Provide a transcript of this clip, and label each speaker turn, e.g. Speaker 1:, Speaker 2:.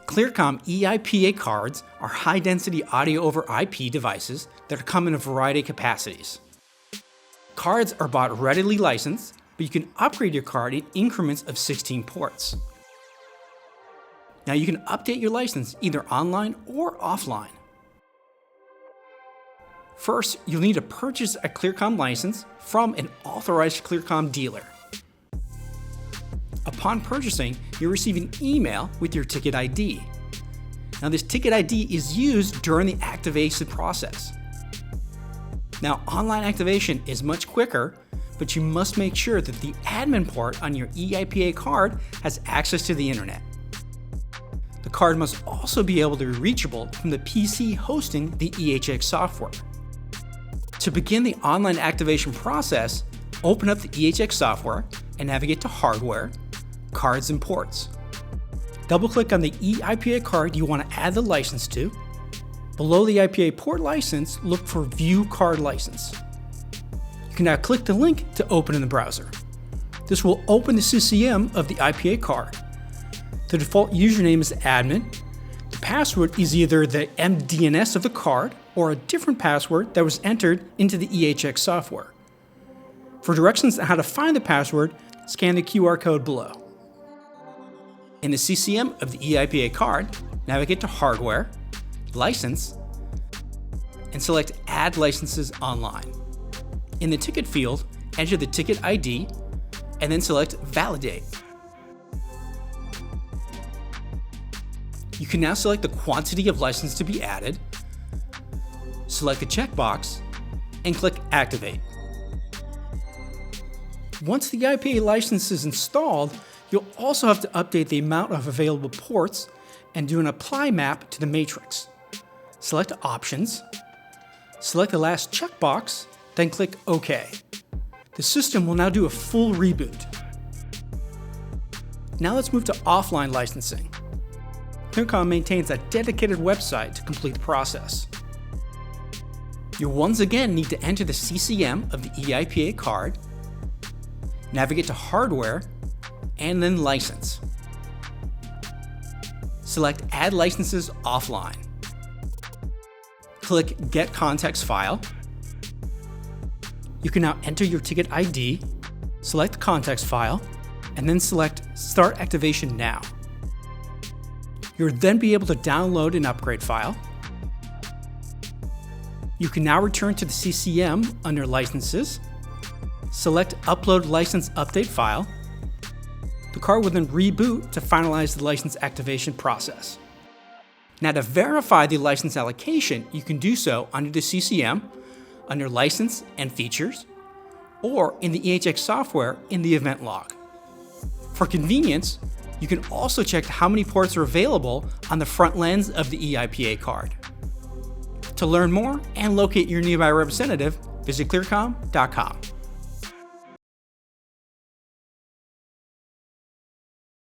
Speaker 1: Clearcom E-IPA cards are high-density audio over IP devices that come in a variety of capacities. Cards are bought readily licensed, but you can upgrade your card in increments of 16 ports. Now you can update your license either online or offline. First, you'll need to purchase a Clearcom license from an authorized Clearcom dealer. Upon purchasing, you'll receive an email with your ticket ID. Now this ticket ID is used during the activation process. Now online activation is much quicker, but you must make sure that the admin port on your E-IPA card has access to the internet. The card must also be able to be reachable from the PC hosting the EHX software. To begin the online activation process, open up the EHX software and navigate to Hardware, Cards and Ports. Double-click on the E-IPA card you want to add the license to. Below the IPA port license, look for View Card License. You can now click the link to open in the browser. This will open the CCM of the IPA card. The default username is admin. The password is either the MDNS of the card or a different password that was entered into the EHX software. For directions on how to find the password, scan the QR code below. In the CCM of the E-IPA card, navigate to Hardware, License, and select Add Licenses Online. In the ticket field, enter the ticket ID, and then select Validate. You can now select the quantity of license to be added, select the checkbox, and click Activate. Once the IPA license is installed, you'll also have to update the amount of available ports and do an apply map to the matrix. Select Options, select the last checkbox, then click OK. The system will now do a full reboot. Now let's move to offline licensing. Clearcom maintains a dedicated website to complete the process. You'll once again need to enter the CCM of the E-IPA card, navigate to Hardware, and then License. Select Add Licenses Offline. Click Get Context File. You can now enter your ticket ID, select the context file, and then select Start Activation Now. You'll then be able to download an upgrade file. You can now return to the CCM under Licenses, select Upload License Update File. The card will then reboot to finalize the license activation process. Now to verify the license allocation, you can do so under the CCM, under License and Features, or in the EHX software in the event log. For convenience, you can also check how many ports are available on the front lens of the E-IPA card. To learn more and locate your nearby representative, visit clearcom.com.